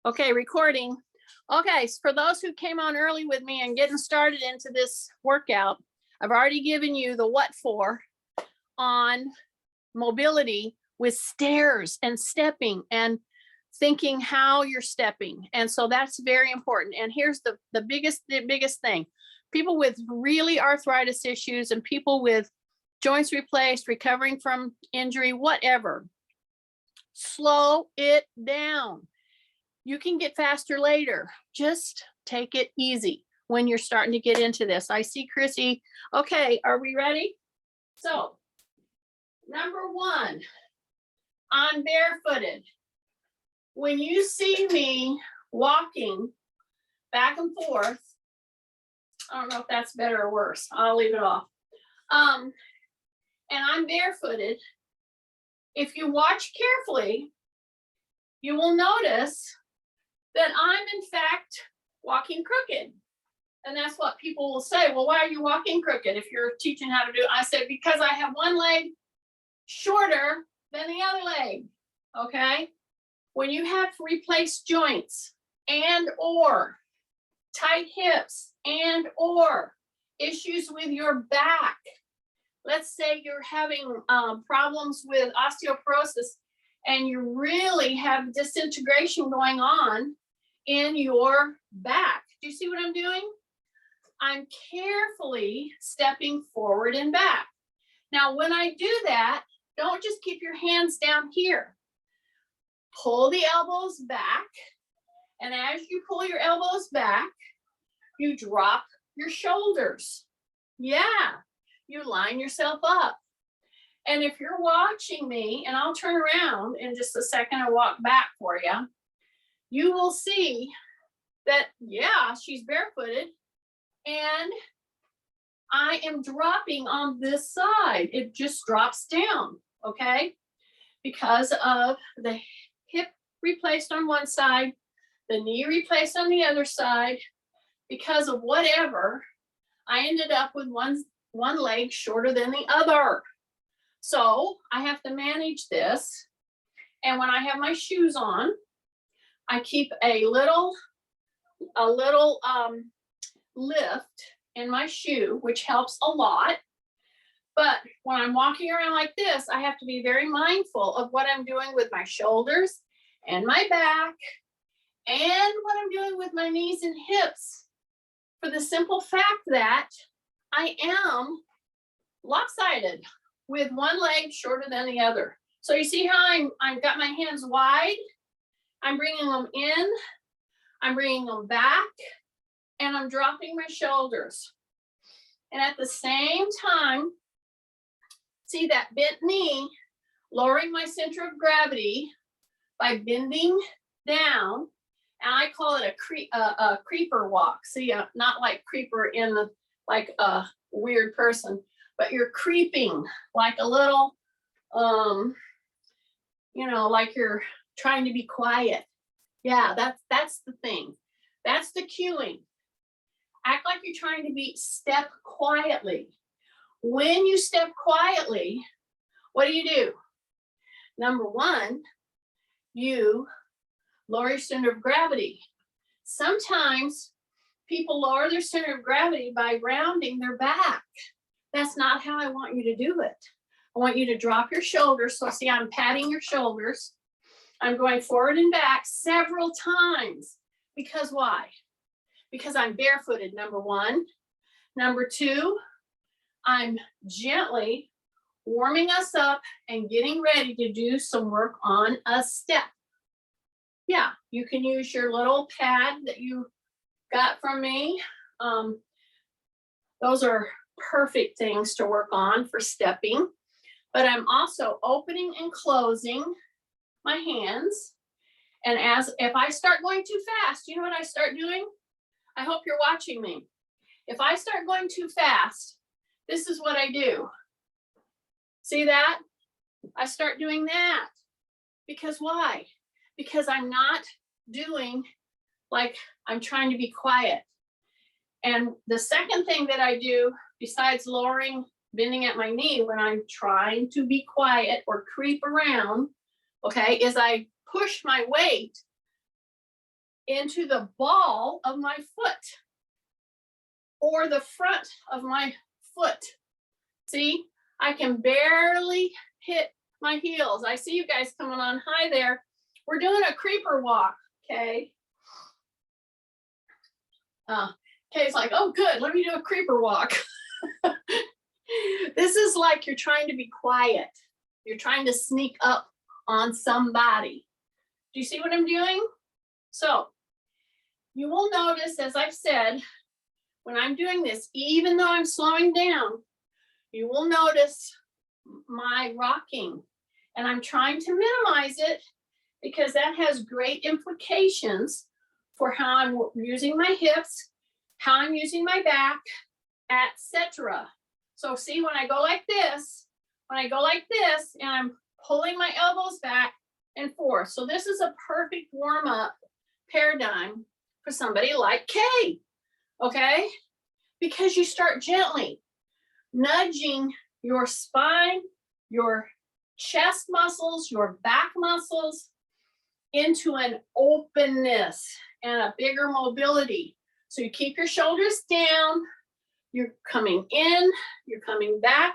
Okay, recording. Okay, so for those who came on early with me and getting started into this workout, I've already given you the what for on mobility with stairs and stepping and thinking how you're stepping. And so that's very important. And here's the biggest thing. People with really arthritis issues and people with joints replaced, recovering from injury, whatever, slow it down. You can get faster later. Just take it easy when you're starting to get into this. I see Chrissy. Okay, are we ready? So, number one, I'm barefooted. When you see me walking back and forth, I don't know if that's better or worse. I'll leave it off. And I'm barefooted. If you watch carefully, you will notice that I'm in fact walking crooked. And that's what people will say. Well, why are you walking crooked if you're teaching how to do it? I said, because I have one leg shorter than the other leg, okay? When you have replaced joints and or tight hips and or issues with your back, let's say you're having problems with osteoporosis and you really have disintegration going on in your back. Do you see what I'm doing? I'm carefully stepping forward and back. Now, when I do that, don't just keep your hands down here. Pull the elbows back. And as you pull your elbows back, you drop your shoulders. Yeah, you line yourself up. And if you're watching me, and I'll turn around in just a second and walk back for you, you will see that, yeah, she's barefooted and I am dropping on this side. It just drops down, okay? Because of the hip replaced on one side, the knee replaced on the other side, because of whatever, I ended up with one leg shorter than the other. So I have to manage this. And when I have my shoes on, I keep a little lift in my shoe, which helps a lot. But when I'm walking around like this, I have to be very mindful of what I'm doing with my shoulders and my back and what I'm doing with my knees and hips, for the simple fact that I am lopsided with one leg shorter than the other. So you see how I've got my hands wide? I'm bringing them in, I'm bringing them back, and I'm dropping my shoulders. And at the same time, see that bent knee, lowering my center of gravity by bending down. And I call it a creeper walk. See, not like creeper in the, like a weird person, but you're creeping like a little, like you're trying to be quiet. Yeah, that's the thing. That's the cueing. Act like you're trying to step quietly. When you step quietly, what do? Number one, you lower your center of gravity. Sometimes people lower their center of gravity by rounding their back. That's not how I want you to do it. I want you to drop your shoulders. So see, I'm patting your shoulders. I'm going forward and back several times. Because why? Because I'm barefooted, number one. Number two, I'm gently warming us up and getting ready to do some work on a step. Yeah, you can use your little pad that you got from me. Those are perfect things to work on for stepping. But I'm also opening and closing my hands. And if I start going too fast, you know what I start doing? I hope you're watching me. If I start going too fast, this is what I do. See that? I start doing that. Because why? Because I'm not doing like I'm trying to be quiet. And the second thing that I do, besides bending at my knee when I'm trying to be quiet or creep around, okay, is I push my weight into the ball of my foot or the front of my foot. See, I can barely hit my heels. I see you guys coming on high there. We're doing a creeper walk, okay? Kay's like, oh, good, let me do a creeper walk. This is like you're trying to be quiet. You're trying to sneak up on somebody. Do you see what I'm doing? So you will notice, as I've said, when I'm doing this, even though I'm slowing down, you will notice my rocking. And I'm trying to minimize it because that has great implications for how I'm using my hips, how I'm using my back, etc. So see, when I go like this, and I'm pulling my elbows back and forth. So this is a perfect warm-up paradigm for somebody like Kay, okay? Because you start gently nudging your spine, your chest muscles, your back muscles into an openness and a bigger mobility. So you keep your shoulders down, you're coming in, you're coming back,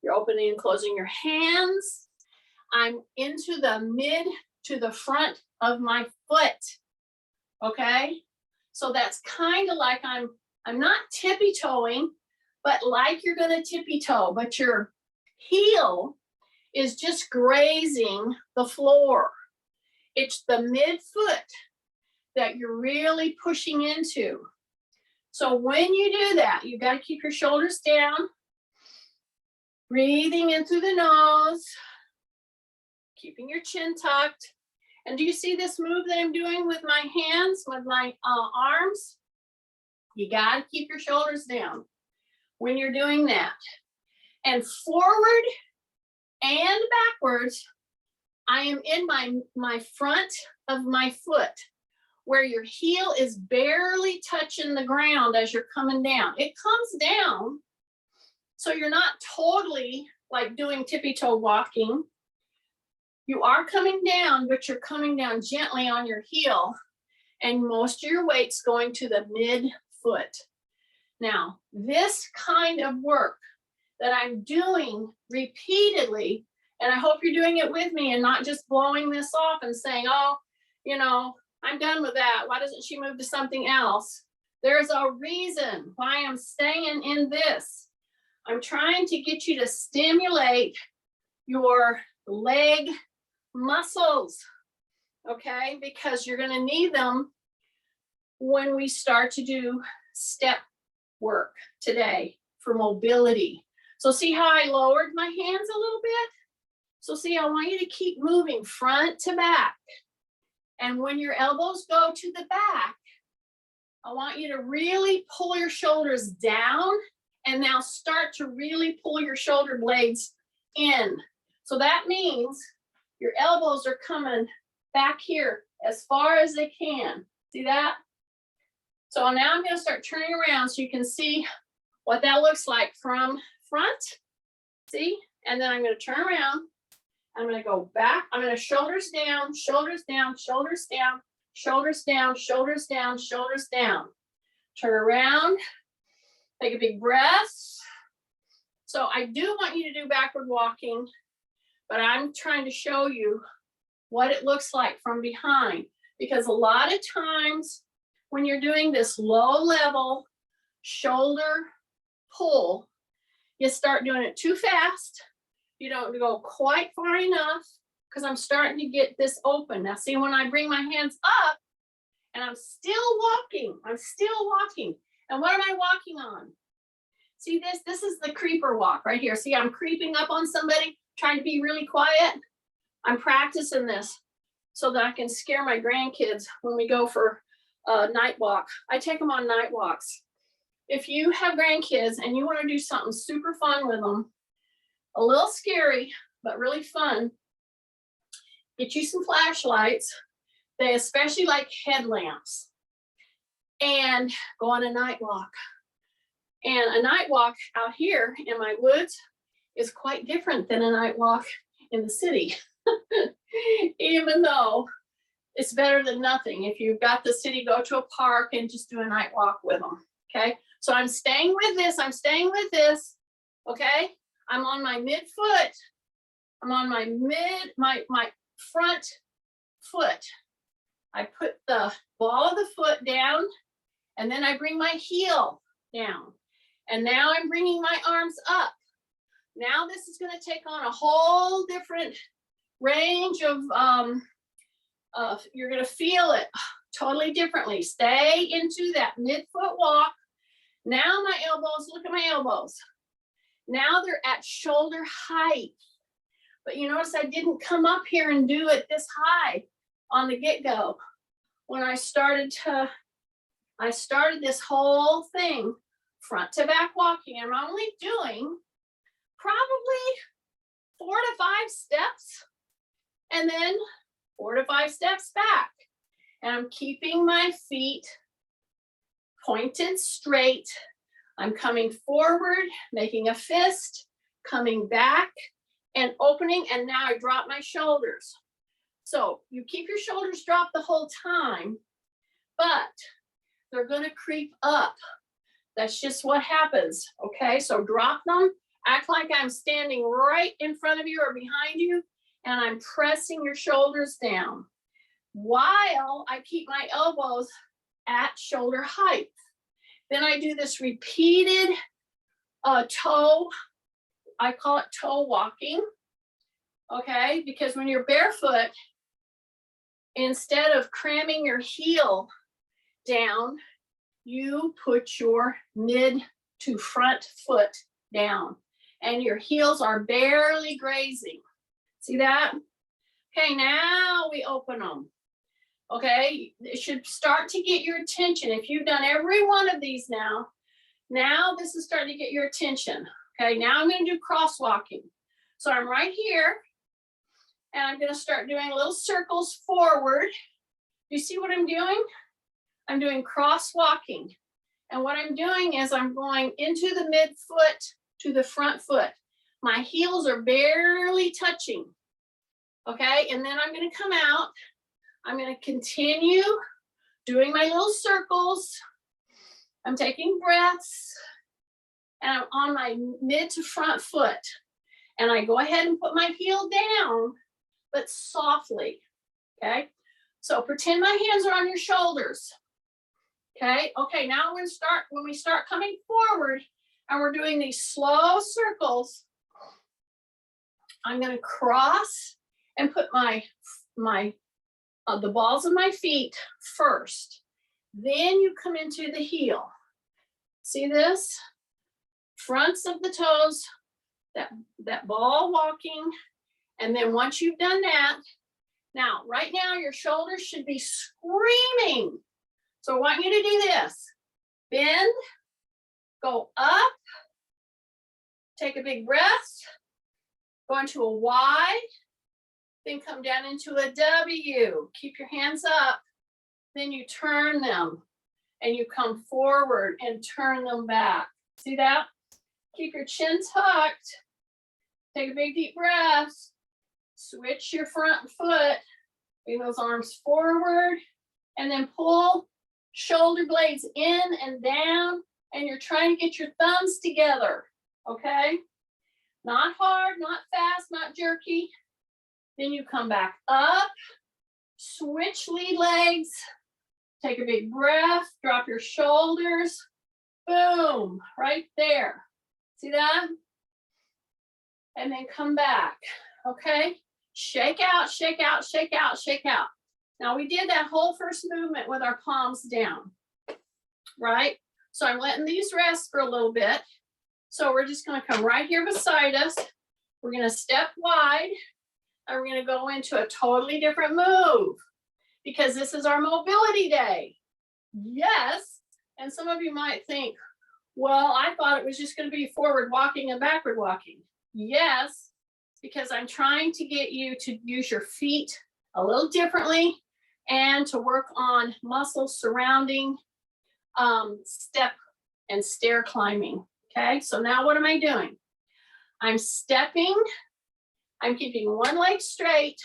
you're opening and closing your hands. I'm into the mid to the front of my foot, okay? So that's kind of like I'm not tippy-toeing, but like you're gonna tippy-toe, but your heel is just grazing the floor. It's the midfoot that you're really pushing into. So when you do that, you got to keep your shoulders down, breathing in through the nose, keeping your chin tucked. And do you see this move that I'm doing with my hands, with my arms? You got to keep your shoulders down when you're doing that. And forward and backwards, I am in my front of my foot, where your heel is barely touching the ground as you're coming down. It comes down, so you're not totally like doing tippy-toe walking. You are coming down, but you're coming down gently on your heel, and most of your weight's going to the mid-foot. Now, this kind of work that I'm doing repeatedly, and I hope you're doing it with me and not just blowing this off and saying, oh, you know, I'm done with that. Why doesn't she move to something else? There's a reason why I'm staying in this. I'm trying to get you to stimulate your leg muscles, okay? Because you're going to need them when we start to do step work today for mobility. So see how I lowered my hands a little bit? So see, I want you to keep moving front to back. And when your elbows go to the back, I want you to really pull your shoulders down and now start to really pull your shoulder blades in. So that means your elbows are coming back here as far as they can. See that? So now I'm going to start turning around so you can see what that looks like from front. See? And then I'm going to turn around. I'm going to go back. I'm going to shoulders down, shoulders down, shoulders down, shoulders down, shoulders down, shoulders down. Turn around. Take a big breath. So I do want you to do backward walking, but I'm trying to show you what it looks like from behind, because a lot of times when you're doing this low level shoulder pull, you start doing it too fast. You don't go quite far enough, because I'm starting to get this open. Now see, when I bring my hands up and I'm still walking. And what am I walking on? See this? This is the creeper walk right here. See, I'm creeping up on somebody, trying to be really quiet. I'm practicing this so that I can scare my grandkids when we go for a night walk. I take them on night walks. If you have grandkids and you want to do something super fun with them, a little scary, but really fun, get you some flashlights. They especially like headlamps, and go on a night walk. And a night walk out here in my woods is quite different than a night walk in the city. Even though it's better than nothing. If you've got the city, go to a park and just do a night walk with them. Okay. So I'm staying with this. I'm staying with this. Okay. I'm on my midfoot. I'm on my my front foot. I put the ball of the foot down, and then I bring my heel down. And now I'm bringing my arms up. Now this is going to take on a whole different range of, you're going to feel it totally differently. Stay into that midfoot walk. Now my elbows, look at my elbows. Now they're at shoulder height. But you notice I didn't come up here and do it this high on the get-go. When I started this whole thing front to back walking. I'm only doing probably 4 to 5 steps and then 4 to 5 steps back. And I'm keeping my feet pointed straight. I'm coming forward, making a fist, coming back and opening, and now I drop my shoulders. So you keep your shoulders dropped the whole time, but they're going to creep up. That's just what happens. Okay, so drop them, act like I'm standing right in front of you or behind you, and I'm pressing your shoulders down while I keep my elbows at shoulder height. Then I do this repeated toe, I call it toe walking, okay? Because when you're barefoot, instead of cramming your heel down, you put your mid to front foot down and your heels are barely grazing. See that? Okay, now we open them. Okay, it should start to get your attention. If you've done every one of these now this is starting to get your attention. Okay, now I'm going to do crosswalking. So I'm right here and I'm going to start doing little circles forward. You see what I'm doing? I'm doing crosswalking. And what I'm doing is I'm going into the midfoot to the front foot. My heels are barely touching. Okay, and then I'm going to come out. I'm going to continue doing my little circles. I'm taking breaths and I'm on my mid to front foot. And I go ahead and put my heel down, but softly. Okay, so pretend my hands are on your shoulders. Okay, now when we start coming forward and we're doing these slow circles, I'm going to cross and put the balls of my feet first. Then you come into the heel. See this? Fronts of the toes, that ball walking. And then once you've done that, now, right now, your shoulders should be screaming. So I want you to do this. Bend, go up, take a big breath, go into a Y, then come down into a W. Keep your hands up. Then you turn them and you come forward and turn them back. See that? Keep your chin tucked. Take a big deep breath. Switch your front foot. Bring those arms forward and then pull shoulder blades in and down. And you're trying to get your thumbs together. Okay? Not hard, not fast, not jerky. Then you come back up, switch lead legs, take a big breath, drop your shoulders, boom, right there. See that? And then come back, okay? Shake out, shake out, shake out, shake out. Now we did that whole first movement with our palms down, right? So I'm letting these rest for a little bit. So we're just gonna come right here beside us. We're gonna step wide. And we're going to go into a totally different move because this is our mobility day. Yes. And some of you might think, well, I thought it was just going to be forward walking and backward walking. Yes, because I'm trying to get you to use your feet a little differently and to work on muscles surrounding step and stair climbing. Okay, so now what am I doing? I'm stepping. I'm keeping one leg straight.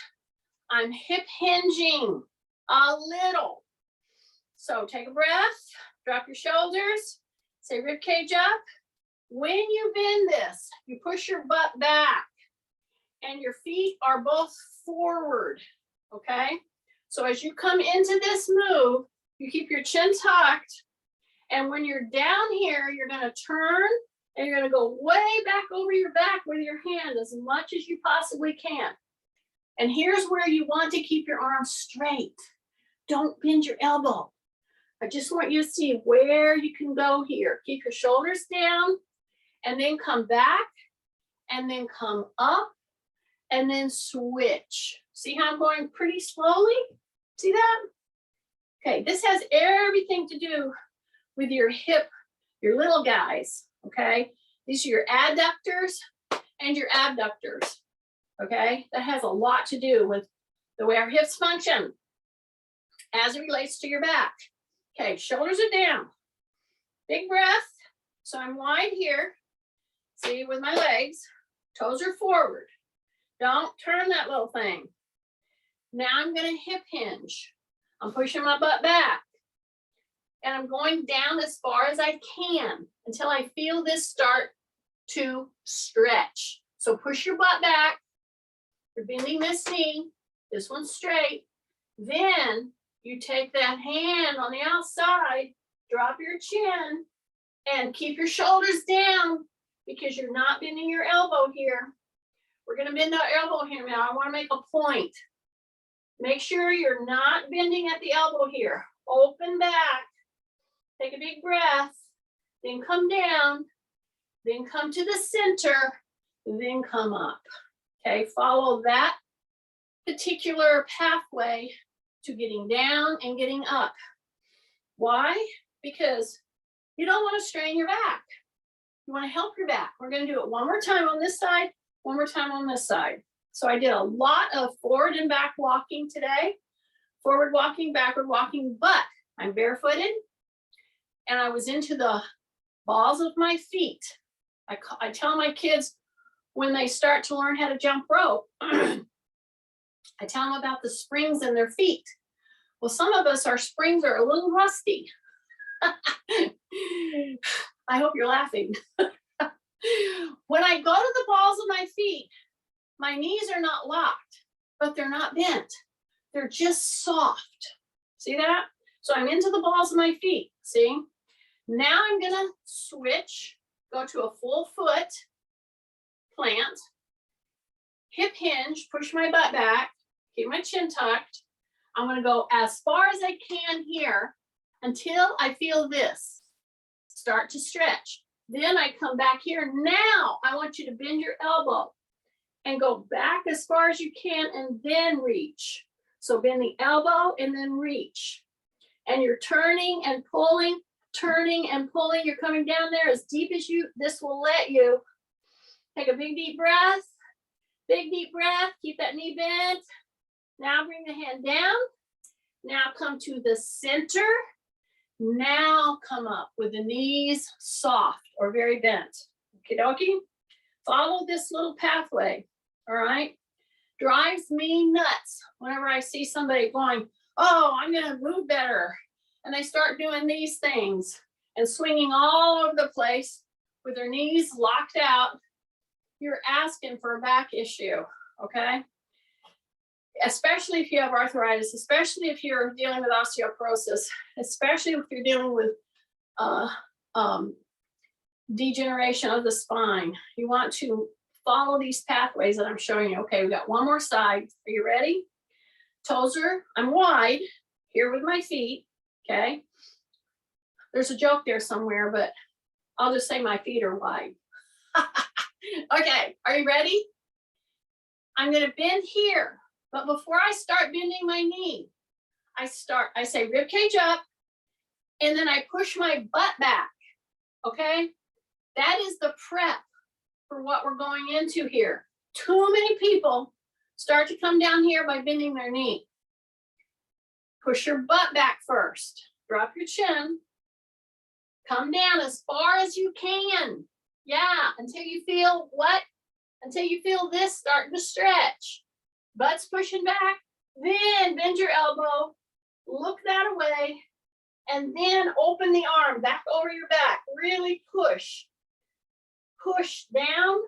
I'm hip hinging. A little. So take a breath, drop your shoulders, say rib cage up. When you bend this, you push your butt back and your feet are both forward, okay? So as you come into this move, you keep your chin tucked, and when you're down here, you're gonna turn and you're gonna go way back over your back with your hand as much as you possibly can. And here's where you want to keep your arms straight. Don't bend your elbow. I just want you to see where you can go here. Keep your shoulders down and then come back and then come up and then switch. See how I'm going pretty slowly? See that? Okay, this has everything to do with your hip, your little guys, okay? These are your adductors and your abductors, okay? That has a lot to do with the way our hips function as it relates to your back. Okay, shoulders are down. Big breath. So I'm wide here. See, with my legs. Toes are forward. Don't turn that little thing. Now I'm going to hip hinge. I'm pushing my butt back. And I'm going down as far as I can until I feel this start to stretch. So push your butt back. You're bending this knee. This one's straight. Then you take that hand on the outside, drop your chin, and keep your shoulders down because you're not bending your elbow here. We're going to bend our elbow here now. I want to make a point. Make sure you're not bending at the elbow here. Open back. Take a big breath. Then come down. Then come to the center. Then come up. Okay, follow that particular pathway to getting down and getting up. Why? Because you don't want to strain your back. You want to help your back. We're going to do it one more time on this side, one more time on this side. So I did a lot of forward and back walking today. Forward walking, backward walking, but I'm barefooted and I was into the balls of my feet. I tell my kids when they start to learn how to jump rope, I tell them about the springs in their feet. Well, some of us, our springs are a little rusty. I hope you're laughing. When I go to the balls of my feet, my knees are not locked, but they're not bent. They're just soft. See that? So I'm into the balls of my feet. See? Now I'm gonna switch, go to a full foot plant, hip hinge, push my butt back, keep my chin tucked. I'm gonna go as far as I can here until I feel this start to stretch. Then I come back here. Now I want you to bend your elbow and go back as far as you can and then reach. So bend the elbow and then reach. And you're turning and pulling, turning and pulling. You're coming down there as deep as this will let you. Take a big deep breath. Big deep breath. Keep that knee bent. Now bring the hand down. Now come to the center. Now come up with the knees soft or very bent. Okie dokie. Follow this little pathway. All right. Drives me nuts whenever I see somebody going, oh, I'm going to move better. And they start doing these things and swinging all over the place with their knees locked out. You're asking for a back issue. Okay. Especially if you have arthritis, especially if you're dealing with osteoporosis, especially if you're dealing with degeneration of the spine. You want to follow these pathways that I'm showing you. Okay, we got one more side. Are you ready? Toes are, I'm wide here with my feet. Okay. There's a joke there somewhere, but I'll just say my feet are wide. Okay, are you ready? I'm going to bend here. But before I start bending my knee, I say rib cage up, and then I push my butt back, okay? That is the prep for what we're going into here. Too many people start to come down here by bending their knee. Push your butt back first. Drop your chin. Come down as far as you can. Yeah, until you feel what? Until you feel this starting to stretch. Butt's pushing back, then bend your elbow, look that away, and then open the arm back over your back. Really push. Push down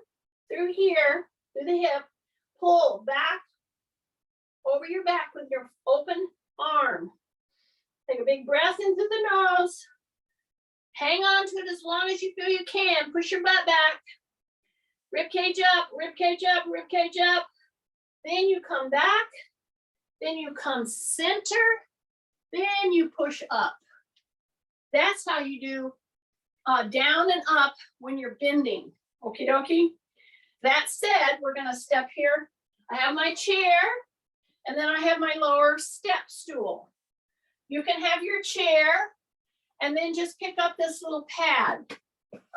through here, through the hip, pull back over your back with your open arm. Take a big breath into the nose. Hang on to it as long as you feel you can. Push your butt back. Rib cage up, rib cage up, rib cage up. Then you come back. Then you come center. Then you push up. That's how you do down and up when you're bending. Okie dokie. That said, we're going to step here. I have my chair, and then I have my lower step stool. You can have your chair, and then just pick up this little pad,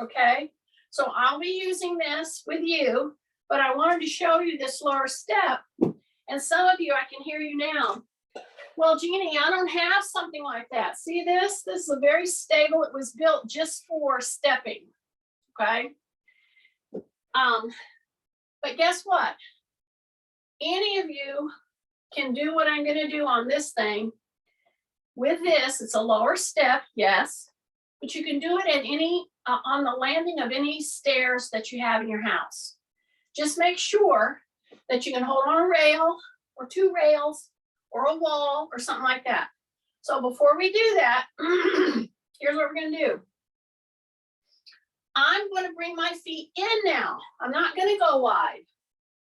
okay? So I'll be using this with you, but I wanted to show you this lower step, and some of you, I can hear you now. Well, Jeannie, I don't have something like that. See this? This is very stable. It was built just for stepping, okay? But guess what? Any of you can do what I'm gonna do on this thing. With this, it's a lower step, yes, but you can do it at any, on the landing of any stairs that you have in your house. Just make sure that you can hold on a rail or two rails or a wall or something like that. So before we do that, here's what we're gonna do. I'm gonna bring my feet in now. I'm not gonna go wide.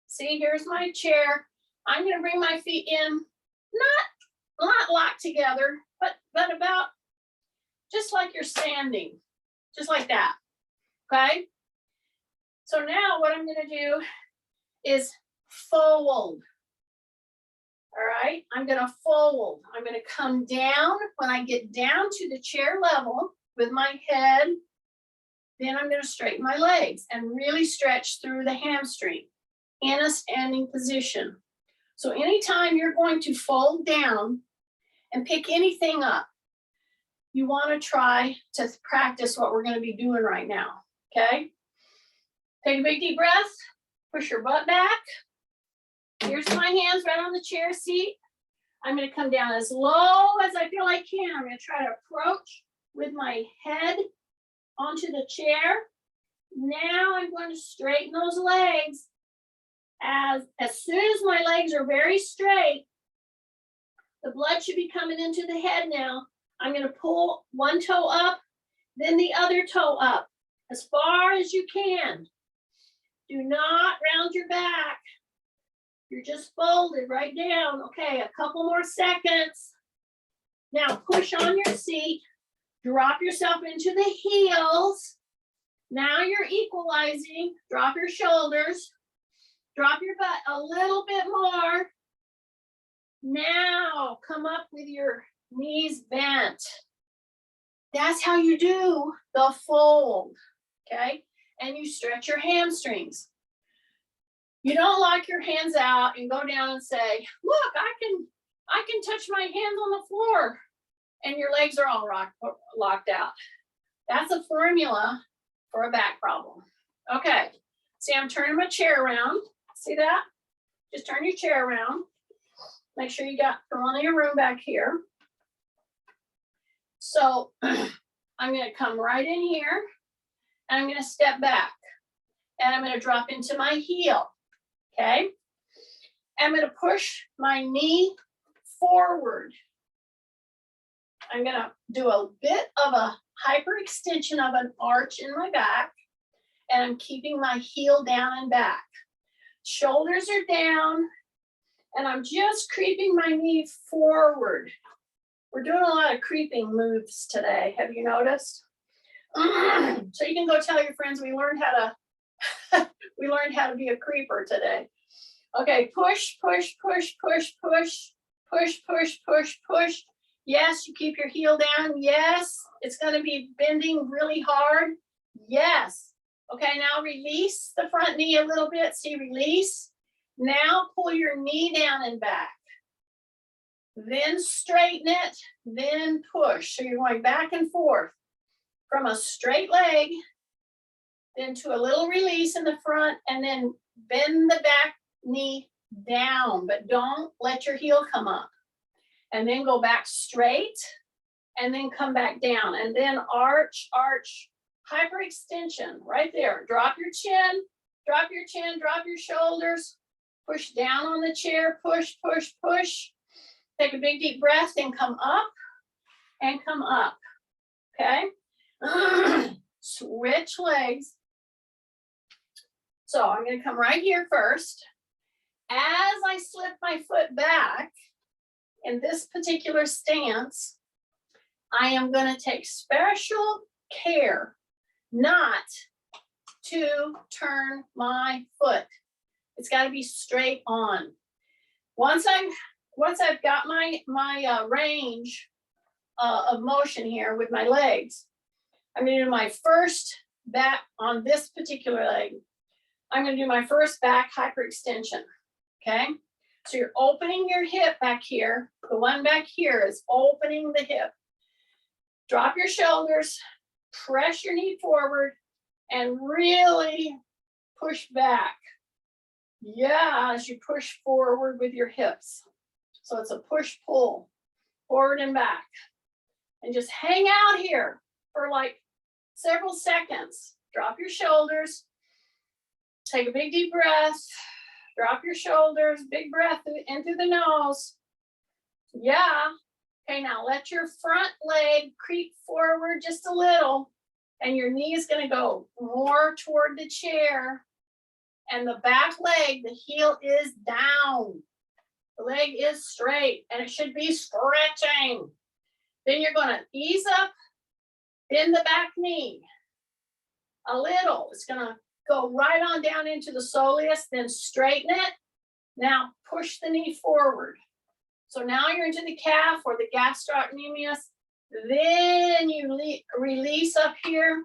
See, here's my chair. I'm gonna bring my feet in, not locked together, but about just like you're standing, just like that, okay? So now what I'm gonna do is fold. All right, I'm gonna fold. I'm gonna come down. When I get down to the chair level with my head, then I'm gonna straighten my legs and really stretch through the hamstring in a standing position. So anytime you're going to fold down and pick anything up, you wanna try to practice what we're gonna be doing right now, okay? Take a big deep breath, push your butt back. Here's my hands right on the chair seat. I'm gonna come down as low as I feel I can. I'm gonna try to approach with my head onto the chair. Now I'm going to straighten those legs. As soon as my legs are very straight, the blood should be coming into the head now. I'm gonna pull one toe up, then the other toe up, as far as you can. Do not round your back. You're just folded right down. Okay, a couple more seconds. Now push on your seat, drop yourself into the heels. Now you're equalizing. Drop your shoulders, drop your butt a little bit more. Now come up with your knees bent. That's how you do the fold, okay? And you stretch your hamstrings. You don't lock your hands out and go down and say, look, I can touch my hands on the floor, and your legs are all locked out. That's a formula for a back problem. Okay, see, I'm turning my chair around. See that? Just turn your chair around. Make sure you got plenty of room back here. So I'm gonna come right in here, and I'm gonna step back, and I'm gonna drop into my heel, okay? I'm gonna push my knee forward. I'm gonna do a bit of a hyperextension of an arch in my back, and I'm keeping my heel down and back. Shoulders are down, and I'm just creeping my knee forward. We're doing a lot of creeping moves today. Have you noticed? So you can go tell your friends we learned how to be a creeper today. Okay, push, push, push, push, push, push, push, push, push. Yes, you keep your heel down. Yes, it's gonna be bending really hard. Yes. Okay, now release the front knee a little bit. See, release. Now pull your knee down and back. Then straighten it, then push. So you're going back and forth from a straight leg, then to a little release in the front, and then bend the back knee down, but don't let your heel come up. and then go back straight, and then come back down, and then arch, arch, hyperextension right there. Drop your chin, drop your chin, drop your shoulders, push down on the chair, push, push, push. Take a big deep breath and come up and come up, okay? Switch legs. So I'm gonna come right here first. As I slip my foot back in this particular stance, I am gonna take special care not to turn my foot. It's gotta be straight on. Once I've got my range of motion here with my legs, I'm gonna do my first back on this particular leg. I'm gonna do my first back hyperextension, okay? So you're opening your hip back here. The one back here is opening the hip. Drop your shoulders, press your knee forward, and really push back. Yeah, as you push forward with your hips. So it's a push-pull, forward and back. And just hang out here for like several seconds. Drop your shoulders, take a big deep breath, drop your shoulders, big breath in through the nose. Yeah. Okay, now let your front leg creep forward just a little, and your knee is going to go more toward the chair, and the back leg, the heel is down. The leg is straight, and it should be stretching. Then you're going to ease up, bend the back knee a little. It's going to go right on down into the soleus, then straighten it. Now push the knee forward. So now you're into the calf or the gastrocnemius. Then you release up here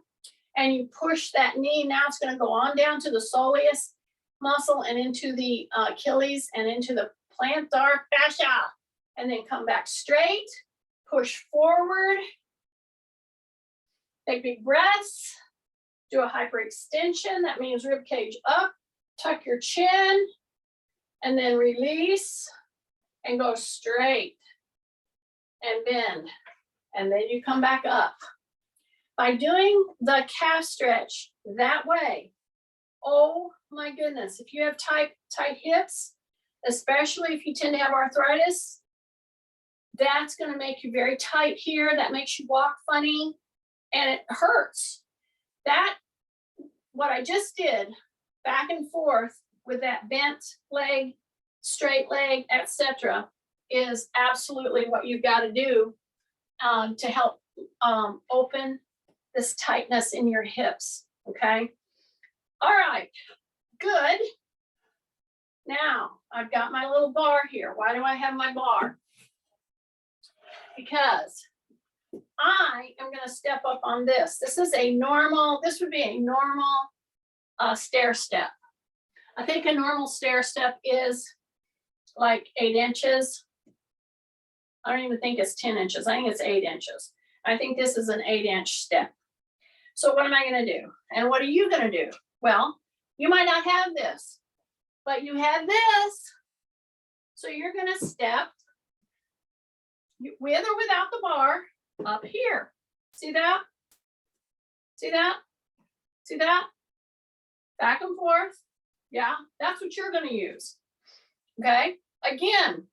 and you push that knee. Now it's going to go on down to the soleus muscle and into the Achilles and into the plantar fascia. And then come back straight, push forward, take big breaths, do a hyperextension. That means rib cage up, tuck your chin, and then release. And go straight and bend, and then you come back up. By doing the calf stretch that way, oh my goodness, if you have tight hips, especially if you tend to have arthritis, that's going to make you very tight here. That makes you walk funny, and it hurts. That, what I just did, back and forth with that bent leg, straight leg, etc., is absolutely what you've got to do to help open this tightness in your hips. Okay. All right. Good. Now I've got my little bar here. Why do I have my bar? Because I am going to step up on this. This would be a normal stair step. I think a normal stair step is like 8 inches. I don't even think it's 10 inches. I think it's 8 inches. I think this is an 8-inch step. So what am I going to do? And what are you going to do? Well, you might not have this, but you have this. So you're going to step with or without the bar up here. See that? See that? See that? Back and forth. Yeah, that's what you're going to use. Okay, again,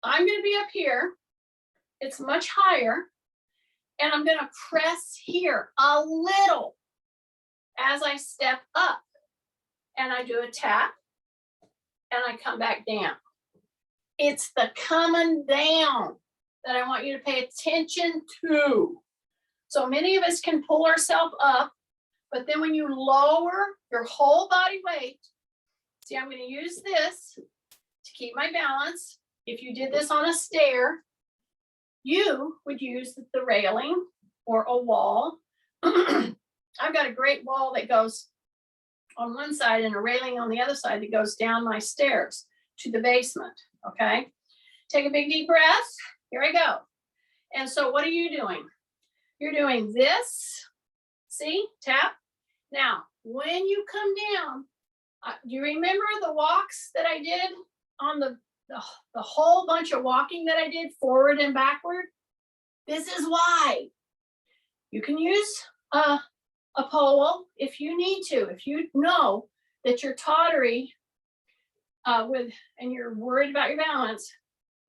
I'm going to be up here. It's much higher. And I'm going to press here a little as I step up. And I do a tap. And I come back down. It's the coming down that I want you to pay attention to. So many of us can pull ourselves up. But then when you lower your whole body weight, see, I'm going to use this to keep my balance. If you did this on a stair, you would use the railing or a wall. I've got a great wall that goes on one side and a railing on the other side that goes down my stairs to the basement, okay? Take a big deep breath. Here I go. And so what are you doing? You're doing this. See, tap. Now, when you come down, do you remember the walks that I did on the the whole bunch of walking that I did forward and backward. This is why. You can use a pole if you need to. If you know that you're tottery and you're worried about your balance,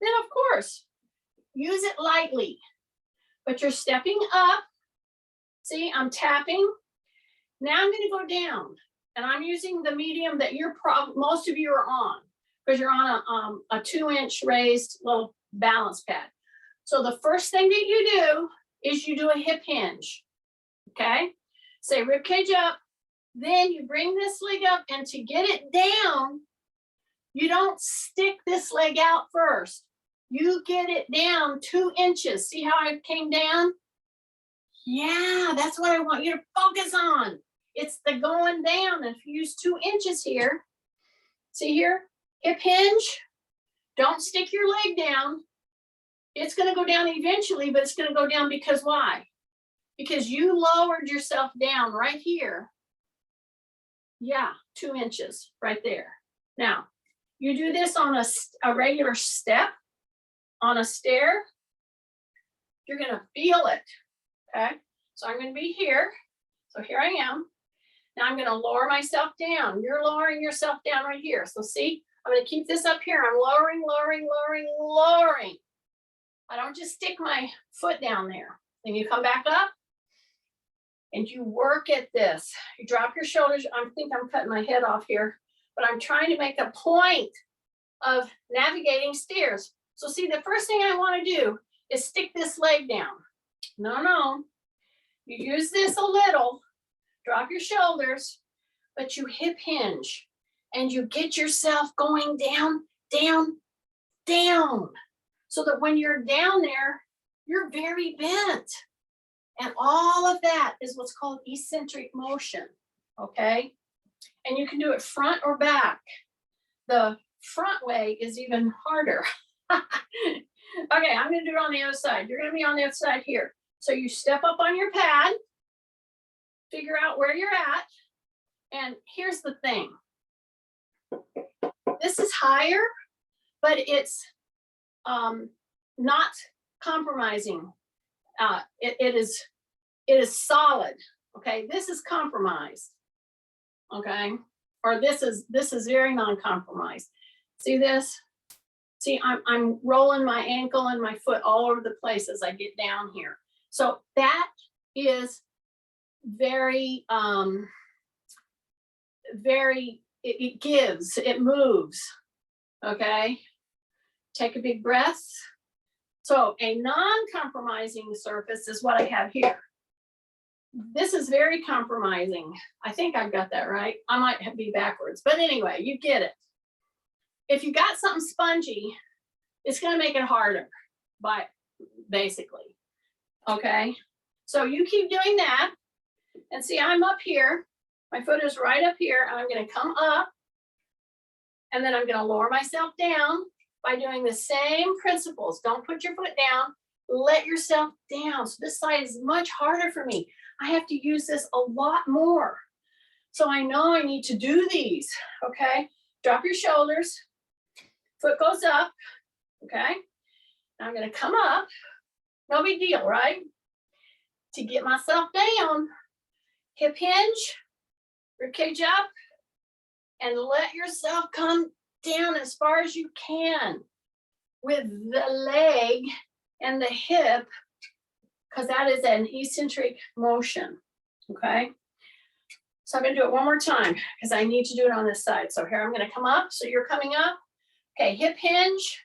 then of course, use it lightly. But you're stepping up. See, I'm tapping. Now I'm going to go down, and I'm using the medium that most of you are on, because you're on a 2-inch raised little balance pad. So the first thing that you do is you do a hip hinge. Okay, say rib cage up. Then you bring this leg up, and to get it down, you don't stick this leg out first. You get it down 2 inches. See how I came down? Yeah, that's what I want you to focus on. It's the going down. If you use 2 inches here, see here, hip hinge, don't stick your leg down. It's going to go down eventually, but it's going to go down because why? Because you lowered yourself down right here. Yeah, 2 inches right there. Now, you do this on a regular step, on a stair, you're going to feel it. Okay, so I'm going to be here. So here I am. Now I'm going to lower myself down. You're lowering yourself down right here. So see, I'm going to keep this up here. I'm lowering, lowering, lowering, lowering. I don't just stick my foot down there. Then you come back up and you work at this. You drop your shoulders. I think I'm cutting my head off here, but I'm trying to make a point of navigating stairs. So see, the first thing I want to do is stick this leg down. No. You use this a little, drop your shoulders, but you hip hinge and you get yourself going down, down, down. So that when you're down there, you're very bent. And all of that is what's called eccentric motion, okay? And you can do it front or back. The front way is even harder. Okay, I'm gonna do it on the other side. You're gonna be on the other side here. So you step up on your pad, figure out where you're at, and here's the thing. This is higher, but it's not compromising. It is solid. Okay, this is compromised. Okay, or this is very non-compromised. See this? See, I'm rolling my ankle and my foot all over the place as I get down here. So that is very, it gives, it moves. Okay, take a big breath. So a non-compromising surface is what I have here. This is very compromising. I think I've got that right. I might be backwards, but anyway, you get it. If you got something spongy, it's going to make it harder, but basically, okay? So you keep doing that, and see, I'm up here. My foot is right up here, and I'm going to come up, and then I'm going to lower myself down by doing the same principles. Don't put your foot down. Let yourself down. So this side is much harder for me. I have to use this a lot more. So I know I need to do these, okay? Drop your shoulders. Foot goes up, okay? Now I'm gonna come up. No big deal, right? To get myself down, hip hinge, ribcage up, and let yourself come down as far as you can with the leg and the hip, because that is an eccentric motion, okay? So I'm gonna do it one more time because I need to do it on this side. So here I'm gonna come up, so you're coming up. Okay, hip hinge.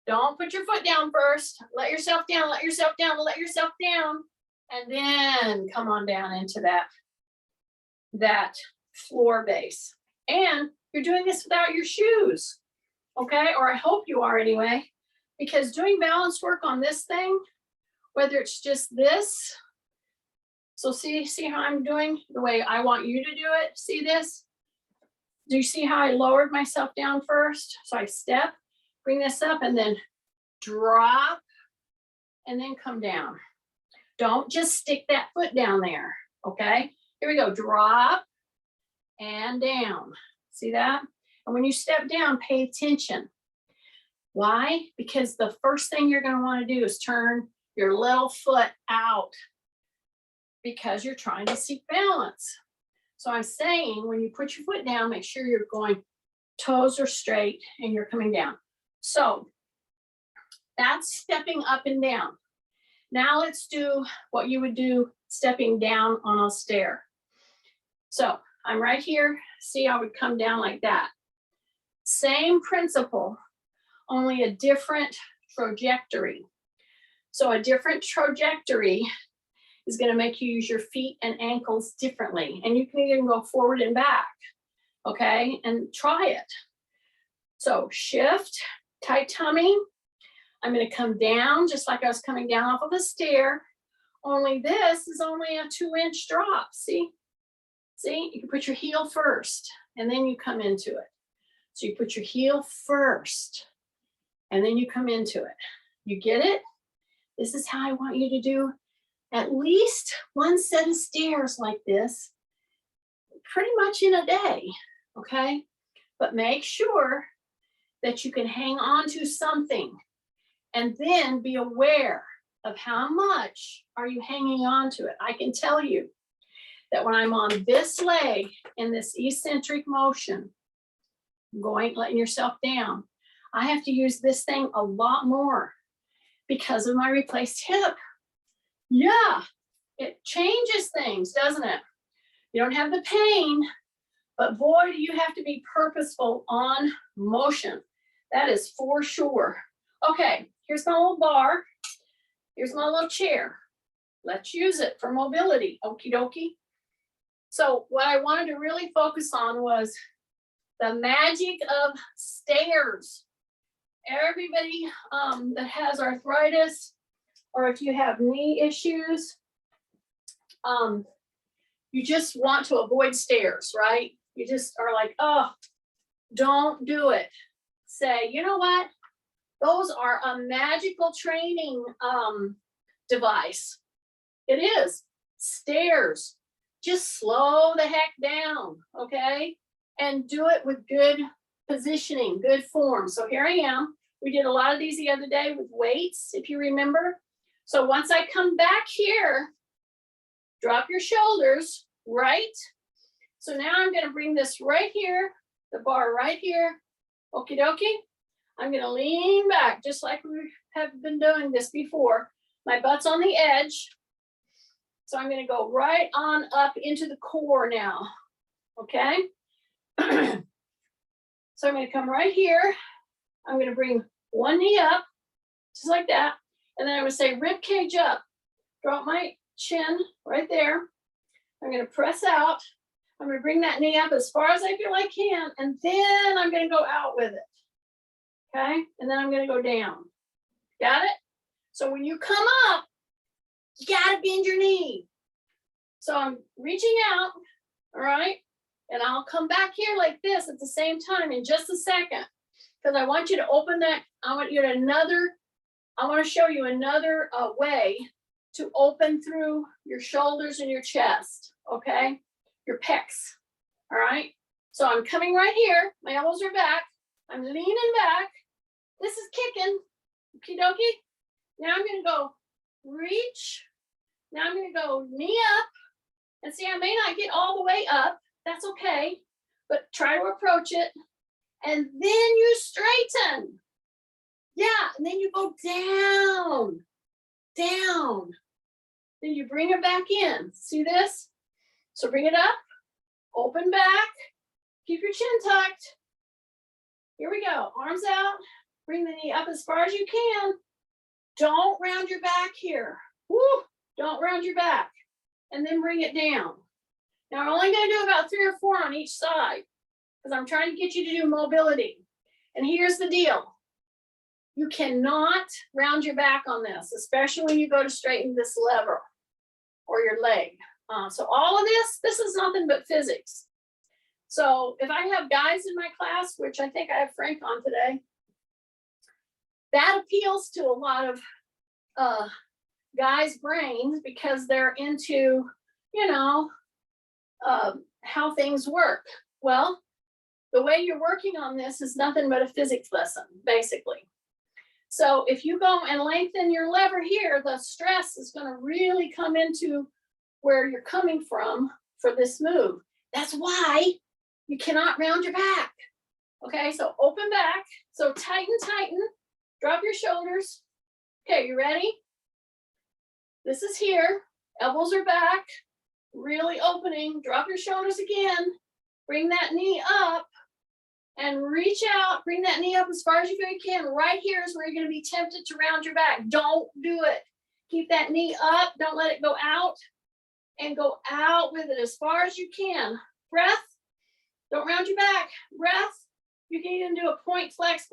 Don't put your foot down first. Let yourself down, let yourself down, let yourself down. And then come on down into that floor base. And you're doing this without your shoes, okay? Or I hope you are anyway, because doing balance work on this thing, whether it's just this, so see how I'm doing the way I want you to do it? See this? Do you see how I lowered myself down first? So I step, bring this up, and then drop, and then come down. Don't just stick that foot down there, okay? Here we go, drop and down. See that? And when you step down, pay attention. Why? Because the first thing you're going to want to do is turn your little foot out because you're trying to seek balance. So I'm saying when you put your foot down, make sure you're going toes are straight and you're coming down. So that's stepping up and down. Now let's do what you would do stepping down on a stair. So I'm right here. See, I would come down like that. Same principle, only a different trajectory. So a different trajectory is going to make you use your feet and ankles differently. And you can even go forward and back, okay? And try it. So shift, tight tummy. I'm going to come down just like I was coming down off of a stair. Only this is only a 2-inch drop, see? See, you can put your heel first and then you come into it. So you put your heel first and then you come into it. You get it? This is how I want you to do at least one set of stairs like this pretty much in a day, okay? But make sure that you can hang on to something and then be aware of how much are you hanging on to it. I can tell you that when I'm on this leg in this eccentric motion, letting yourself down, I have to use this thing a lot more because of my replaced hip. Yeah, it changes things, doesn't it? You don't have the pain, but boy, do you have to be purposeful on motion. That is for sure. Okay, here's my little bar. Here's my little chair. Let's use it for mobility, okie dokie. So what I wanted to really focus on was the magic of stairs. Everybody that has arthritis, or if you have knee issues, you just want to avoid stairs, right? You just are like, oh, don't do it. Say, you know what? Those are a magical training device. It is. Stairs. Just slow the heck down, okay? And do it with good positioning, good form. So here I am. We did a lot of these the other day with weights, if you remember. So once I come back here, drop your shoulders, right? So now I'm going to bring this right here, the bar right here. Okie dokie. I'm going to lean back just like we have been doing this before. My butt's on the edge. So I'm going to go right on up into the core now. Okay. So I'm going to come right here. I'm going to bring one knee up, just like that. And then I'm going to say rib cage up. Drop my chin right there. I'm going to press out. I'm going to bring that knee up as far as I feel I can. And then I'm going to go out with it. Okay. And then I'm going to go down. Got it? So when you come up, you got to bend your knee. So I'm reaching out. All right. And I'll come back here like this at the same time in just a second. Because I want you to open that. I want to show you another way to open through your shoulders and your chest. Okay. Your pecs. All right. So I'm coming right here. My elbows are back. I'm leaning back. This is kicking. Okie dokie. Now I'm going to go reach. Now I'm going to go knee up. And see, I may not get all the way up. That's okay. But try to approach it. And then you straighten. Yeah. And then you go down. Down. Then you bring it back in. See this? So bring it up. Open back. Keep your chin tucked. Here we go. Arms out. Bring the knee up as far as you can. Don't round your back here. Woo! Don't round your back. And then bring it down. Now, I'm only going to do about 3 or 4 on each side because I'm trying to get you to do mobility. And here's the deal. You cannot round your back on this, especially when you go to straighten this lever or your leg. So all of this is nothing but physics. So if I have guys in my class, which I think I have Frank on today, that appeals to a lot of guys' brains because they're into, how things work. Well, the way you're working on this is nothing but a physics lesson, basically. So if you go and lengthen your lever here, the stress is going to really come into where you're coming from for this move. That's why you cannot round your back. Okay, so open back. So tighten, tighten. Drop your shoulders. Okay, you ready? This is here. Elbows are back. Really opening. Drop your shoulders again. Bring that knee up and reach out. Bring that knee up as far as you can. Right here is where you're going to be tempted to round your back. Don't do it. Keep that knee up. Don't let it go out. And go out with it as far as you can. Breath. Don't round your back. Breath. You can even do a point flex,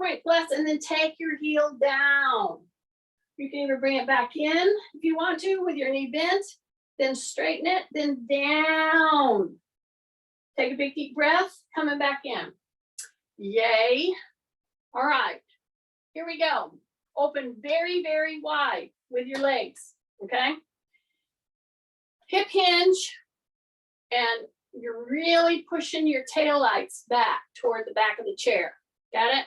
and then take your heel down. You can either bring it back in if you want to with your knee bent, then straighten it, then down. Take a big deep breath, coming back in. Yay. All right, here we go. Open very, very wide with your legs, okay? Hip hinge, and you're really pushing your tail lights back toward the back of the chair. Got it?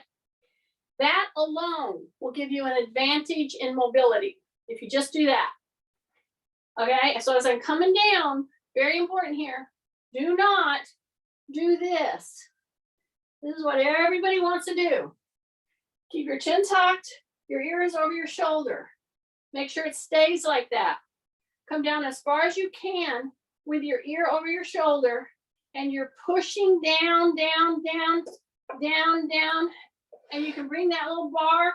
That alone will give you an advantage in mobility if you just do that. Okay, so as I'm coming down, very important here, do not do this. This is what everybody wants to do. Keep your chin tucked, your ear is over your shoulder. Make sure it stays like that. Come down as far as you can with your ear over your shoulder, and you're pushing down, down, down, down, down, and you can bring that little bar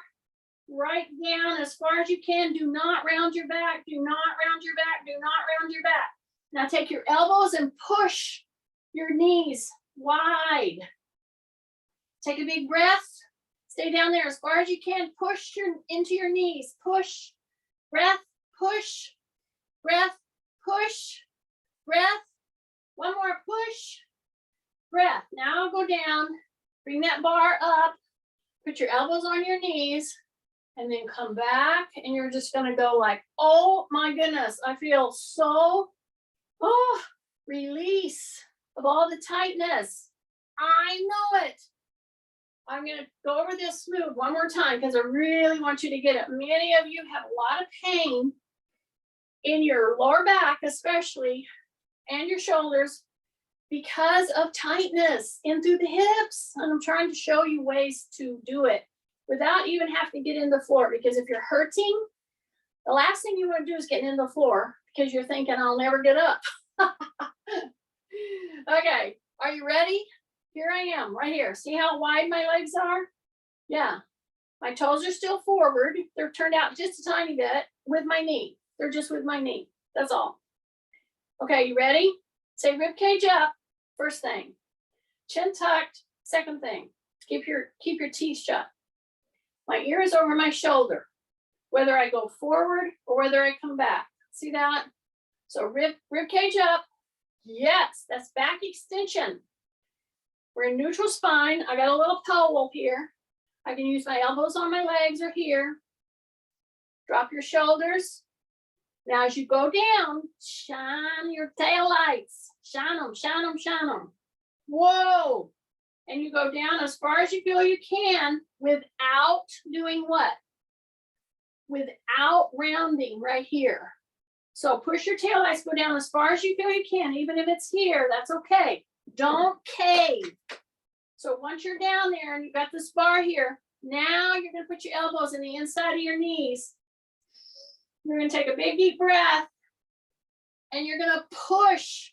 right down as far as you can. Do not round your back. Do not round your back. Do not round your back. Now take your elbows and push your knees wide. Take a big breath. Stay down there as far as you can. Push into your knees. Push. Breath. Push. Breath. Push. Breath. One more push. Breath. Now go down. Bring that bar up. Put your elbows on your knees. And then come back. And you're just going to go like, oh my goodness. I feel so, release of all the tightness. I know it. I'm going to go over this move one more time because I really want you to get it. Many of you have a lot of pain in your lower back, especially, and your shoulders because of tightness in through the hips. And I'm trying to show you ways to do it without even having to get in the floor. Because if you're hurting, the last thing you want to do is get in the floor because you're thinking, I'll never get up. Okay, are you ready? Here I am, right here. See how wide my legs are? Yeah. My toes are still forward. They're turned out just a tiny bit with my knee. They're just with my knee. That's all. Okay, you ready? Say rib cage up, first thing. Chin tucked, second thing. Keep your teeth shut. My ear is over my shoulder, whether I go forward or whether I come back. See that? So rib cage up. Yes, that's back extension. We're in neutral spine. I got a little pole here. I can use my elbows on my legs or here. Drop your shoulders. Now as you go down, shine your tail lights. Shine them, shine them, shine them. Whoa. And you go down as far as you feel you can without doing what? Without rounding right here. So push your tail lights, go down as far as you feel you can. Even if it's here, that's okay. Don't cave. So once you're down there and you've got this bar here, now you're going to put your elbows in the inside of your knees. You're going to take a big deep breath and you're going to push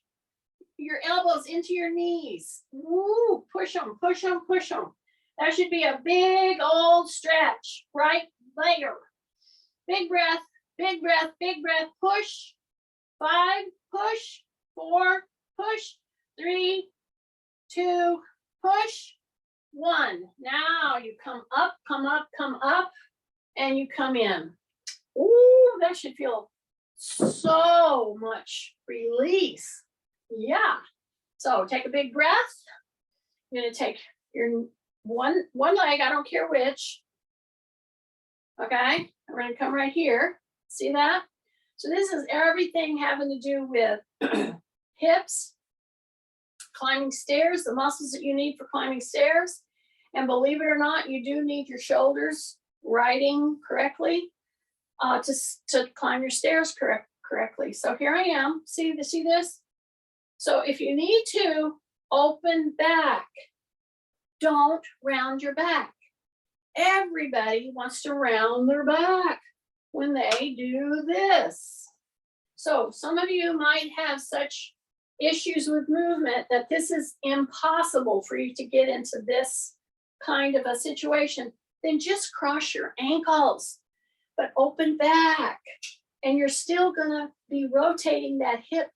your elbows into your knees. Woo, push them, push them, push them. That should be a big old stretch right there. Big breath, big breath, big breath. Push. 5, push. 4, push. 3, 2, push. 1. Now you come up, come up, come up, and you come in. Ooh, that should feel so much release. Yeah. So take a big breath. You're going to take your one leg, I don't care which. Okay. We're going to come right here. See that? So this is everything having to do with hips, climbing stairs, the muscles that you need for climbing stairs. And believe it or not, you do need your shoulders riding correctly to climb your stairs correctly. So here I am. See this? So if you need to open back, don't round your back. Everybody wants to round their back when they do this. So some of you might have such issues with movement that this is impossible for you to get into this kind of a situation. Then just cross your ankles, but open back. And you're still gonna be rotating that hip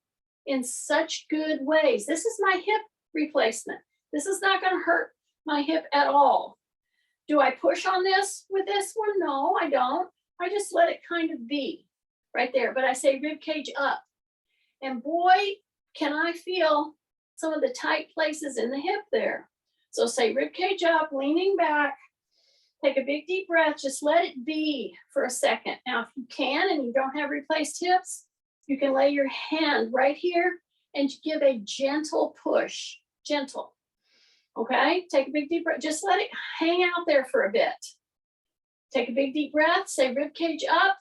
in such good ways. This is my hip replacement. This is not gonna hurt my hip at all. Do I push on this with this one? No, I don't. I just let it kind of be right there. But I say rib cage up. And boy, can I feel some of the tight places in the hip there. So say rib cage up, leaning back. Take a big deep breath. Just let it be for a second. Now, if you can and you don't have replaced hips, you can lay your hand right here and give a gentle push. Gentle. Okay, take a big deep breath. Just let it hang out there for a bit. Take a big deep breath, say rib cage up,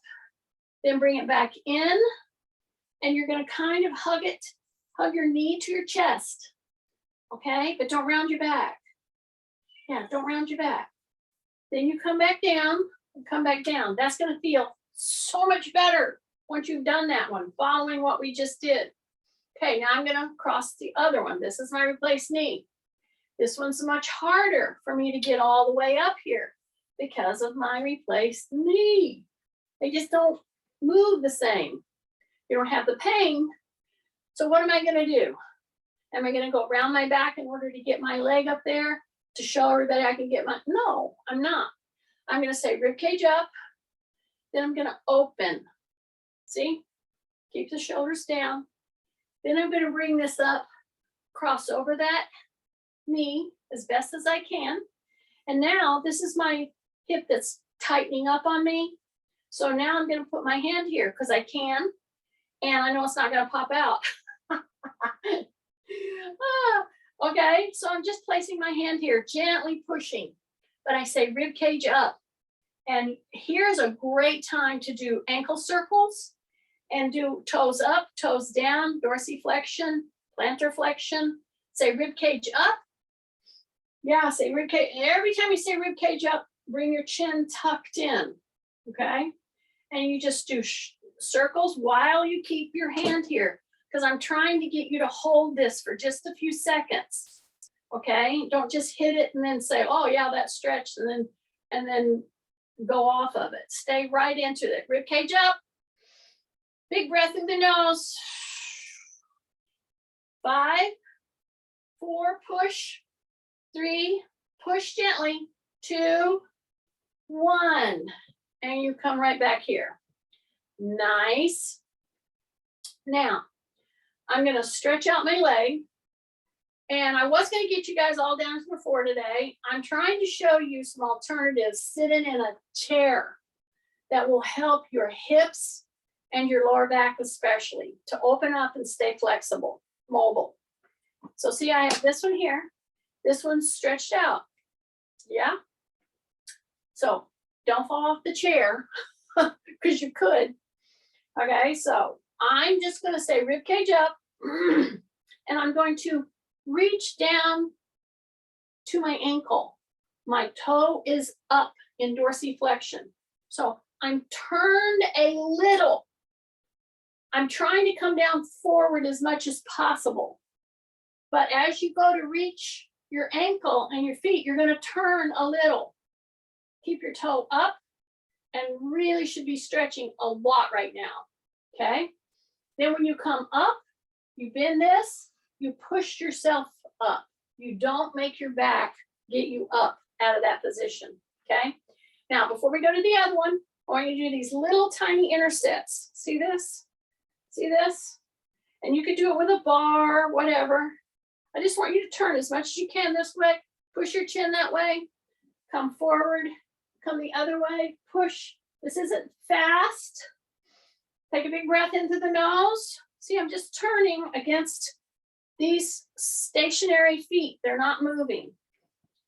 then bring it back in. And you're gonna kind of hug your knee to your chest. Okay, but don't round your back. Yeah, don't round your back. Then you come back down and come back down. That's gonna feel so much better once you've done that one, following what we just did. Okay, now I'm gonna cross the other one. This is my replaced knee. This one's much harder for me to get all the way up here because of my replaced knee. They just don't move the same. You don't have the pain. So what am I gonna do? Am I gonna go around my back in order to get my leg up there to show everybody I can get my, no, I'm not. I'm gonna say rib cage up, then I'm gonna open. See, keep the shoulders down. Then I'm gonna bring this up, cross over that knee as best as I can. And now this is my hip that's tightening up on me. So now I'm gonna put my hand here because I can, and I know it's not gonna pop out. Okay, so I'm just placing my hand here, gently pushing, but I say rib cage up. And here's a great time to do ankle circles and do toes up, toes down, dorsiflexion, plantar flexion. Say rib cage up. Yeah, say rib cage. Every time you say rib cage up, bring your chin tucked in, okay? And you just do circles while you keep your hand here, because I'm trying to get you to hold this for just a few seconds, okay? Don't just hit it and then say, oh yeah, that stretched, and then go off of it. Stay right into it. Rib cage up. Big breath through the nose. 5, 4, push. 3, push gently. 2, 1, and you come right back here. Nice. Now, I'm gonna stretch out my leg, and I was gonna get you guys all down to the floor today. I'm trying to show you some alternatives sitting in a chair that will help your hips and your lower back especially to open up and stay flexible, mobile. So see, I have this one here. This one's stretched out. Yeah. So don't fall off the chair because you could. Okay, so I'm just going to say rib cage up, and I'm going to reach down to my ankle. My toe is up in dorsiflexion. So I'm turned a little. I'm trying to come down forward as much as possible. But as you go to reach your ankle and your feet, you're going to turn a little. Keep your toe up, and really should be stretching a lot right now. Okay? Then when you come up, you bend this, you push yourself up. You don't make your back get you up out of that position. Okay? Now, before we go to the other one, I want you to do these little tiny intersets. See this? See this? And you could do it with a bar, whatever. I just want you to turn as much as you can this way. Push your chin that way. Come forward. Come the other way. Push. This isn't fast. Take a big breath into the nose. See, I'm just turning against these stationary feet. They're not moving.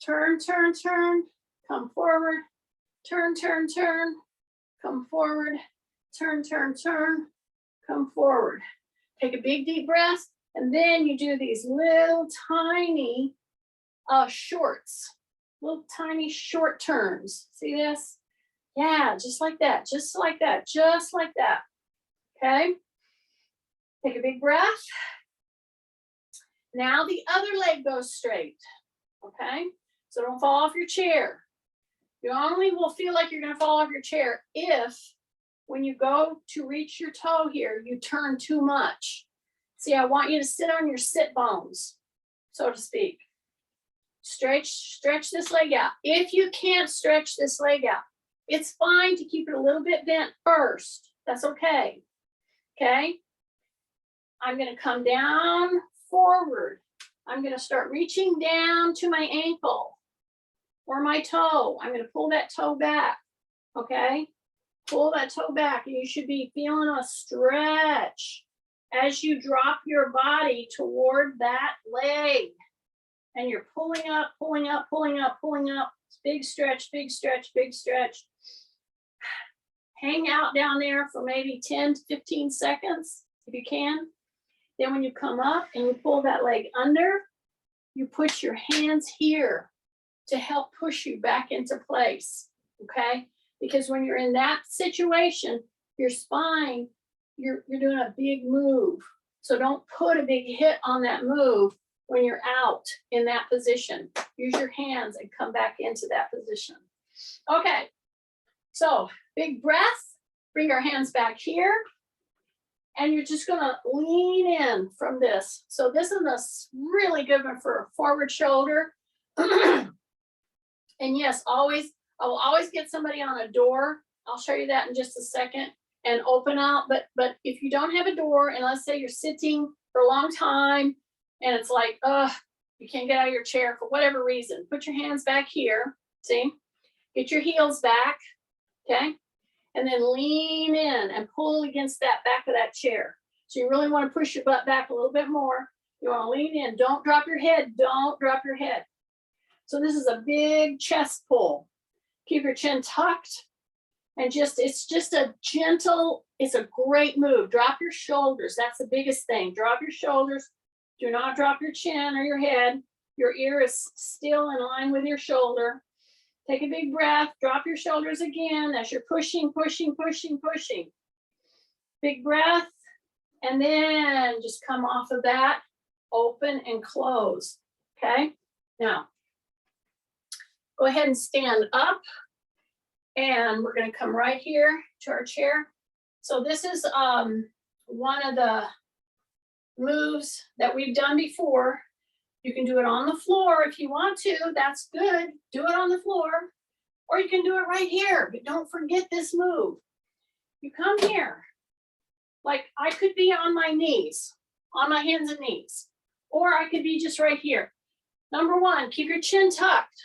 Turn, turn, turn. Come forward. turn, turn, turn, come forward, turn, turn, turn, come forward. Take a big deep breath, and then you do these little tiny shorts, little tiny short turns. See this? Yeah, just like that, just like that, just like that. Okay. Take a big breath. Now the other leg goes straight. Okay. So don't fall off your chair. You only will feel like you're going to fall off your chair if, when you go to reach your toe here, you turn too much. See, I want you to sit on your sit bones, so to speak. Stretch this leg out. If you can't stretch this leg out, it's fine to keep it a little bit bent first. That's okay. Okay. I'm going to come down forward. I'm going to start reaching down to my ankle or my toe. I'm going to pull that toe back. Okay. Pull that toe back, and you should be feeling a stretch as you drop your body toward that leg. And you're pulling up, pulling up, pulling up, pulling up. Big stretch, big stretch, big stretch. Hang out down there for maybe 10 to 15 seconds if you can. Then when you come up and you pull that leg under, you put your hands here to help push you back into place, okay? Because when you're in that situation, your spine, you're doing a big move. So don't put a big hit on that move when you're out in that position. Use your hands and come back into that position. Okay, so big breath, bring our hands back here. And you're just gonna lean in from this. So this is a really good one for a forward shoulder. And yes, I will always get somebody on a door. I'll show you that in just a second, and open out. But if you don't have a door, and let's say you're sitting for a long time and it's like, you can't get out of your chair for whatever reason, put your hands back here, see? Get your heels back, okay? And then lean in and pull against that back of that chair. So you really want to push your butt back a little bit more. You want to lean in. Don't drop your head. Don't drop your head. So this is a big chest pull. Keep your chin tucked. And it's just a gentle, it's a great move. Drop your shoulders. That's the biggest thing. Drop your shoulders. Do not drop your chin or your head. Your ear is still in line with your shoulder. Take a big breath, drop your shoulders again as you're pushing, pushing, pushing, pushing. Big breath, and then just come off of that, open and close, okay? Now, go ahead and stand up, and we're gonna come right here to our chair. So this is one of the moves that we've done before. You can do it on the floor if you want to. That's good. Do it on the floor. Or you can do it right here. But don't forget this move. You come here. Like I could be on my knees, on my hands and knees. Or I could be just right here. Number one, keep your chin tucked.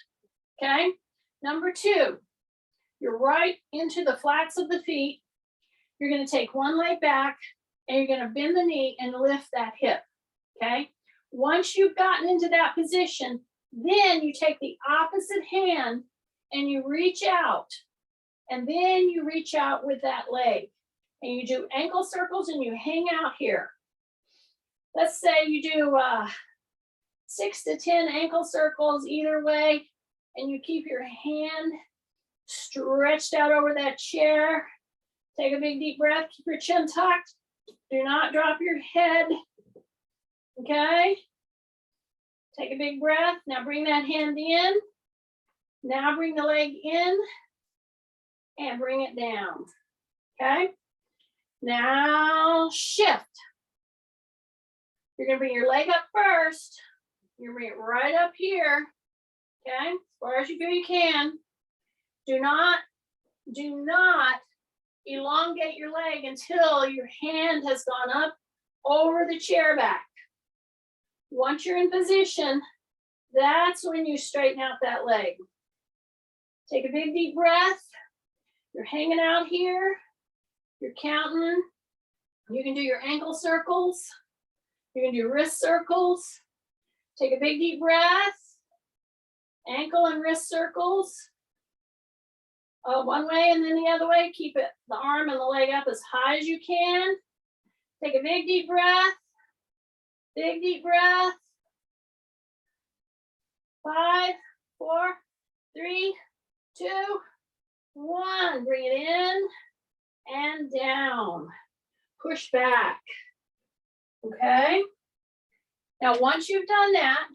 Okay? Number two, you're right into the flats of the feet. You're going to take one leg back, and you're going to bend the knee and lift that hip. Okay? Once you've gotten into that position, then you take the opposite hand and you reach out, and then you reach out with that leg, and you do ankle circles and you hang out here. Let's say you do 6 to 10 ankle circles either way, and you keep your hand stretched out over that chair. Take a big deep breath, keep your chin tucked. Do not drop your head. Okay, take a big breath. Now bring that hand in. Now bring the leg in and bring it down. Okay, now shift. You're gonna bring your leg up first. You're gonna bring it right up here. Okay, as far as you feel you can. Do not elongate your leg until your hand has gone up over the chair back. Once you're in position, that's when you straighten out that leg. Take a big deep breath. You're hanging out here. You're counting. You can do your ankle circles. You can do wrist circles. Take a big deep breath. Ankle and wrist circles. one way and then the other way. Keep it, the arm and the leg up as high as you can. Take a big deep breath. Big deep breath. 5, 4, 3, 2, 1. Bring it in and down. Push back. Okay. Now, once you've done that,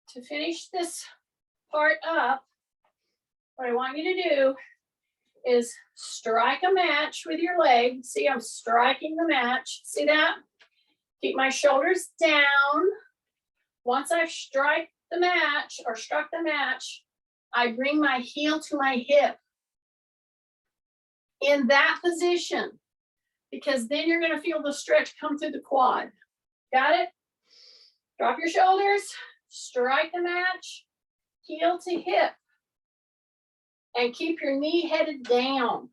to finish this part up, what I want you to do is strike a match with your leg. See, I'm striking the match. See that? Keep my shoulders down. Once I've struck the match, I bring my heel to my hip in that position, because then you're going to feel the stretch come through the quad. Got it? Drop your shoulders, strike the match, heel to hip, and keep your knee headed down.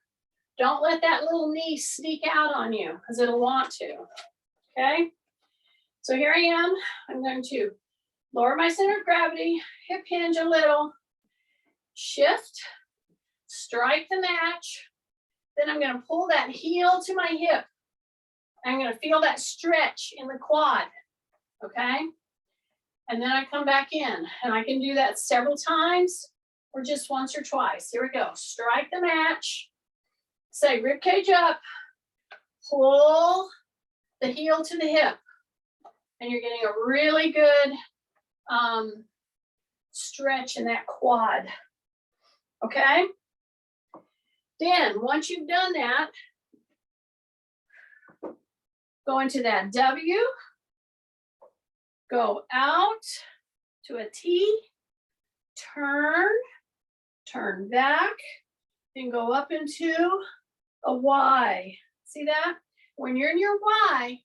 Don't let that little knee sneak out on you, because it'll want to. Okay? So here I am. I'm going to lower my center of gravity, hip hinge a little, shift, strike the match. Then I'm going to pull that heel to my hip. I'm going to feel that stretch in the quad. Okay? And then I come back in, and I can do that several times or just once or twice. Here we go. Strike the match. Say rib cage up. Pull the heel to the hip. And you're getting a really good stretch in that quad. Okay? Then, once you've done that, go into that W, go out to a T, turn back, then go up into a Y. See that? When you're in your Y,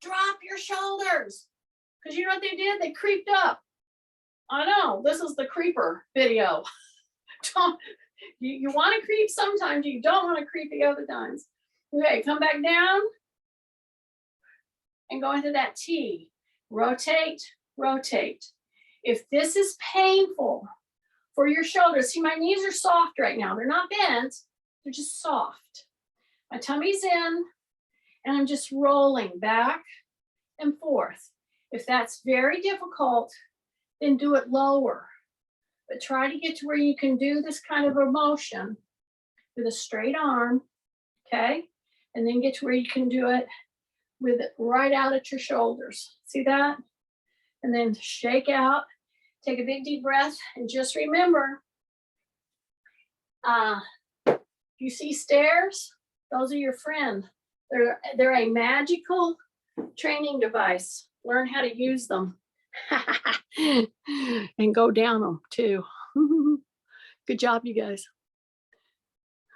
drop your shoulders. Because you know what they did? They creeped up. I know, this is the creeper video. You want to creep sometimes, you don't want to creep the other times. Okay, come back down and go into that T. Rotate, rotate. If this is painful for your shoulders, see, my knees are soft right now. They're not bent, they're just soft. My tummy's in, and I'm just rolling back and forth. If that's very difficult, then do it lower. But try to get to where you can do this kind of a motion with a straight arm, okay? And then get to where you can do it with it right out at your shoulders. See that? And then shake out, take a big deep breath, and just remember, you see stairs? Those are your friend. They're a magical training device. Learn how to use them. And go down them too. Good job, you guys.